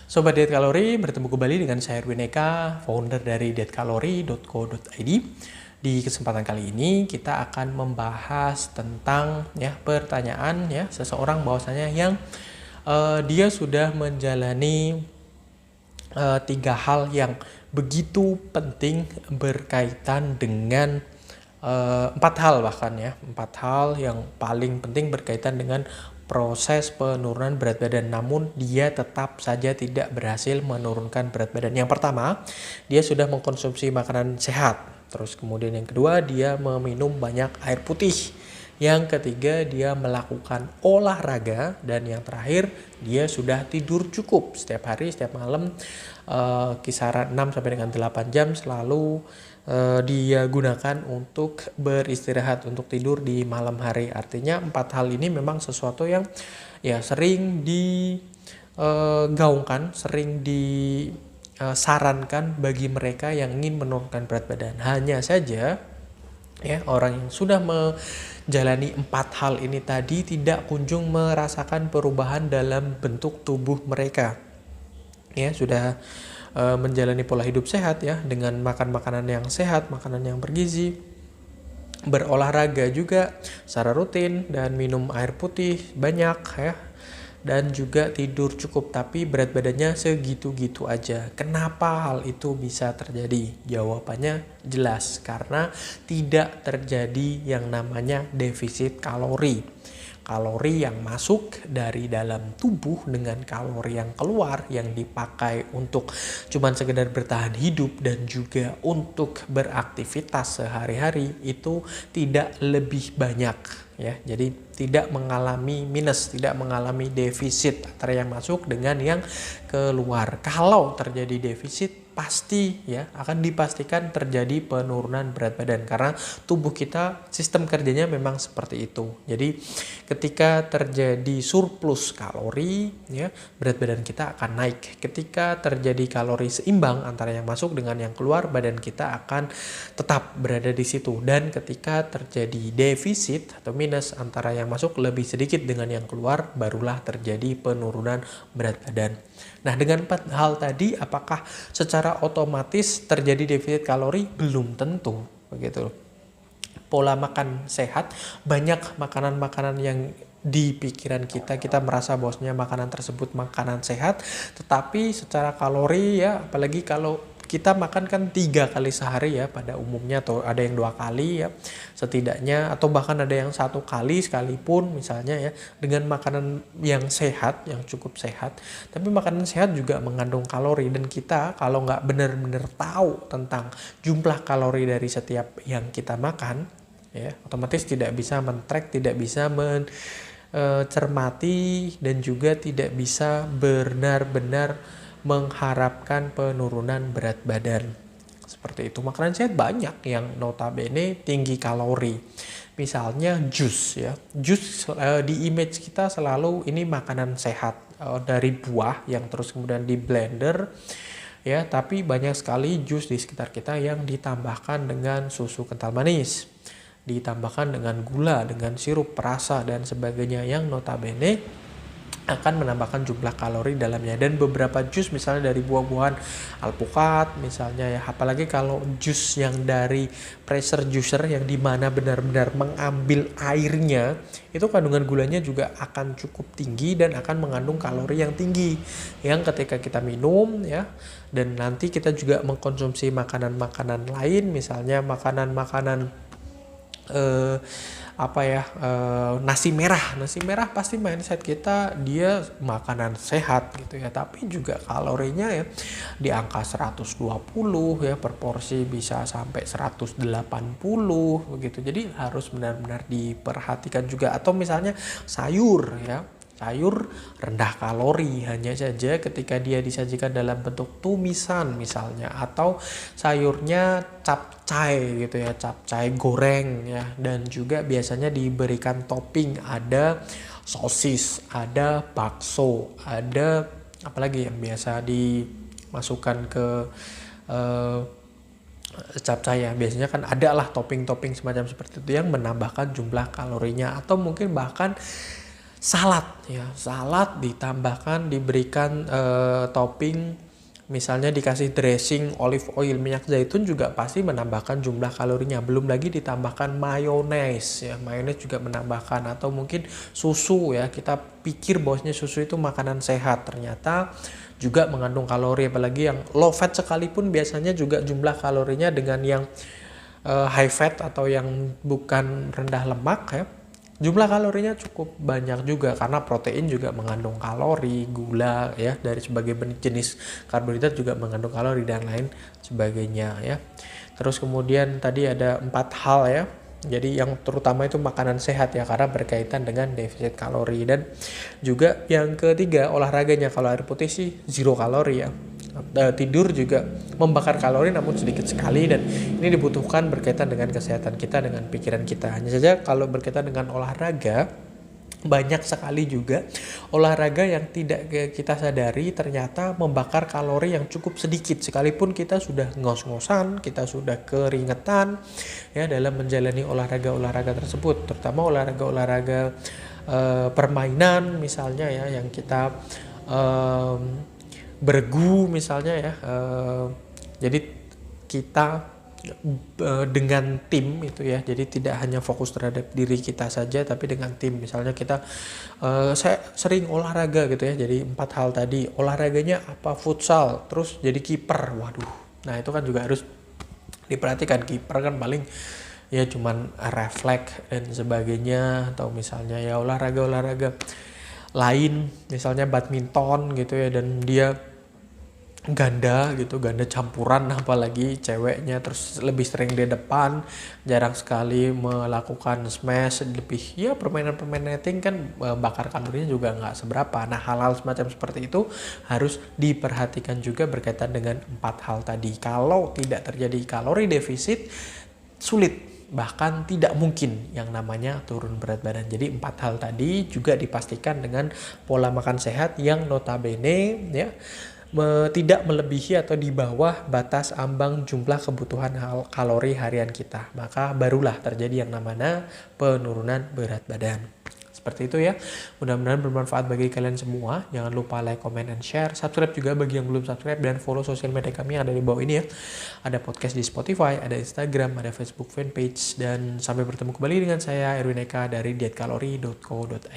Sobat Diet Kalori, bertemu kembali dengan saya Erwin Eka, founder dari dietkalori.co.id. Di kesempatan kali ini kita akan membahas tentang pertanyaan seseorang bahwasanya yang dia sudah menjalani 3 hal yang begitu penting berkaitan dengan 4 hal bahkan 4 hal yang paling penting berkaitan dengan proses penurunan berat badan, namun dia tetap saja tidak berhasil menurunkan berat badan. Yang pertama, dia sudah mengkonsumsi makanan sehat. Terus kemudian yang kedua, dia meminum banyak air putih. Yang ketiga, dia melakukan olahraga. Dan yang terakhir, dia sudah tidur cukup setiap hari, setiap malam, kisaran 6 sampai dengan 8 jam selalu dia gunakan untuk beristirahat, untuk tidur di malam hari. Artinya 4 hal ini memang sesuatu yang sering digaungkan, sering disarankan bagi mereka yang ingin menurunkan berat badan. Hanya saja orang yang sudah menjalani 4 hal ini tadi tidak kunjung merasakan perubahan dalam bentuk tubuh mereka. Sudah menjalani pola hidup sehat dengan makan makanan yang sehat, makanan yang bergizi, berolahraga juga secara rutin dan minum air putih banyak dan juga tidur cukup, tapi berat badannya segitu-gitu aja. Kenapa hal itu bisa terjadi? Jawabannya jelas, karena tidak terjadi yang namanya defisit kalori. Kalori yang masuk dari dalam tubuh dengan kalori yang keluar yang dipakai untuk cuman sekedar bertahan hidup dan juga untuk beraktivitas sehari-hari itu tidak lebih banyak Jadi tidak mengalami minus, tidak mengalami defisit antara yang masuk dengan yang keluar. Kalau terjadi defisit, pasti akan dipastikan terjadi penurunan berat badan, karena tubuh kita sistem kerjanya memang seperti itu. Jadi ketika terjadi surplus kalori berat badan kita akan naik. Ketika terjadi kalori seimbang antara yang masuk dengan yang keluar, badan kita akan tetap berada di situ. Dan ketika terjadi defisit atau minus antara yang masuk lebih sedikit dengan yang keluar, barulah terjadi penurunan berat badan. Nah, dengan 4 hal tadi, apakah secara otomatis terjadi defisit kalori? Belum tentu, begitu. Pola makan sehat, banyak makanan-makanan yang di pikiran kita merasa bahwasanya makanan tersebut makanan sehat, tetapi secara kalori apalagi kalau kita makan kan 3 kali sehari pada umumnya, atau ada yang 2 kali setidaknya, atau bahkan ada yang 1 kali sekalipun misalnya dengan makanan yang sehat, yang cukup sehat. Tapi makanan sehat juga mengandung kalori, dan kita kalau nggak benar-benar tahu tentang jumlah kalori dari setiap yang kita makan otomatis tidak bisa men-track, tidak bisa mencermati, dan juga tidak bisa benar-benar mengharapkan penurunan berat badan. Seperti itu. Makanan sehat banyak yang notabene tinggi kalori. Misalnya jus Jus di image kita selalu ini makanan sehat dari buah yang terus kemudian di blender tapi banyak sekali jus di sekitar kita yang ditambahkan dengan susu kental manis, ditambahkan dengan gula, dengan sirup perasa dan sebagainya, yang notabene akan menambahkan jumlah kalori dalamnya. Dan beberapa jus misalnya dari buah-buahan alpukat misalnya apalagi kalau jus yang dari pressure juicer yang dimana benar-benar mengambil airnya, itu kandungan gulanya juga akan cukup tinggi dan akan mengandung kalori yang tinggi, yang ketika kita minum dan nanti kita juga mengkonsumsi makanan-makanan lain, misalnya makanan-makanan nasi merah pasti mindset kita dia makanan sehat gitu tapi juga kalorinya di angka 120 per porsi, bisa sampai 180 begitu. Jadi harus benar-benar diperhatikan juga. Atau misalnya sayur sayur rendah kalori, hanya saja ketika dia disajikan dalam bentuk tumisan misalnya, atau sayurnya capcay gitu capcay goreng dan juga biasanya diberikan topping, ada sosis, ada bakso, ada apalagi yang biasa dimasukkan ke capcay biasanya kan ada lah topping-topping semacam seperti itu yang menambahkan jumlah kalorinya. Atau mungkin bahkan salad ya, salad ditambahkan, diberikan topping, misalnya dikasih dressing olive oil, minyak zaitun juga pasti menambahkan jumlah kalorinya. Belum lagi ditambahkan mayones ya, mayones juga menambahkan, atau mungkin susu ya. Kita pikir bahwasanya susu itu makanan sehat, ternyata juga mengandung kalori. Apalagi yang low fat sekalipun biasanya juga jumlah kalorinya dengan yang high fat atau yang bukan rendah lemak ya, jumlah kalorinya cukup banyak juga, karena protein juga mengandung kalori, gula ya dari sebagai jenis karbohidrat juga mengandung kalori dan lain sebagainya ya. Terus kemudian tadi ada 4 hal ya. Jadi yang terutama itu makanan sehat ya, karena berkaitan dengan defisit kalori. Dan juga yang ketiga olahraganya, kalau air putih sih zero kalori ya. Tidur juga membakar kalori namun sedikit sekali, dan ini dibutuhkan berkaitan dengan kesehatan kita, dengan pikiran kita. Hanya saja kalau berkaitan dengan olahraga, banyak sekali juga olahraga yang tidak kita sadari ternyata membakar kalori yang cukup sedikit, sekalipun kita sudah ngos-ngosan, kita sudah keringetan ya dalam menjalani olahraga-olahraga tersebut, terutama olahraga-olahraga permainan misalnya ya, yang kita bergu misalnya ya, jadi kita dengan tim itu ya, jadi tidak hanya fokus terhadap diri kita saja tapi dengan tim. Misalnya kita saya sering olahraga gitu ya, jadi 4 hal tadi, olahraganya apa, futsal, terus jadi kiper, waduh, nah itu kan juga harus diperhatikan. Kiper kan paling ya cuman refleks dan sebagainya, atau misalnya ya olahraga lain misalnya badminton gitu ya, dan dia ganda gitu, ganda campuran apalagi ceweknya, terus lebih sering di depan, jarang sekali melakukan smash, lebih ya permainan-permainan netting kan bakar kalorinya juga nggak seberapa. Nah hal-hal semacam seperti itu harus diperhatikan juga berkaitan dengan 4 hal tadi. Kalau tidak terjadi kalori defisit, sulit, bahkan tidak mungkin yang namanya turun berat badan. Jadi 4 hal tadi juga dipastikan dengan pola makan sehat yang notabene ya tidak melebihi atau di bawah batas ambang jumlah kebutuhan kalori harian kita, maka barulah terjadi yang namanya penurunan berat badan. Seperti itu ya, mudah-mudahan bermanfaat bagi kalian semua. Jangan lupa like, comment, and share, subscribe juga bagi yang belum subscribe, dan follow sosial media kami yang ada di bawah ini ya. Ada podcast di Spotify, ada Instagram, ada Facebook fanpage, dan sampai bertemu kembali dengan saya Erwin Eka dari dietkalori.co.id.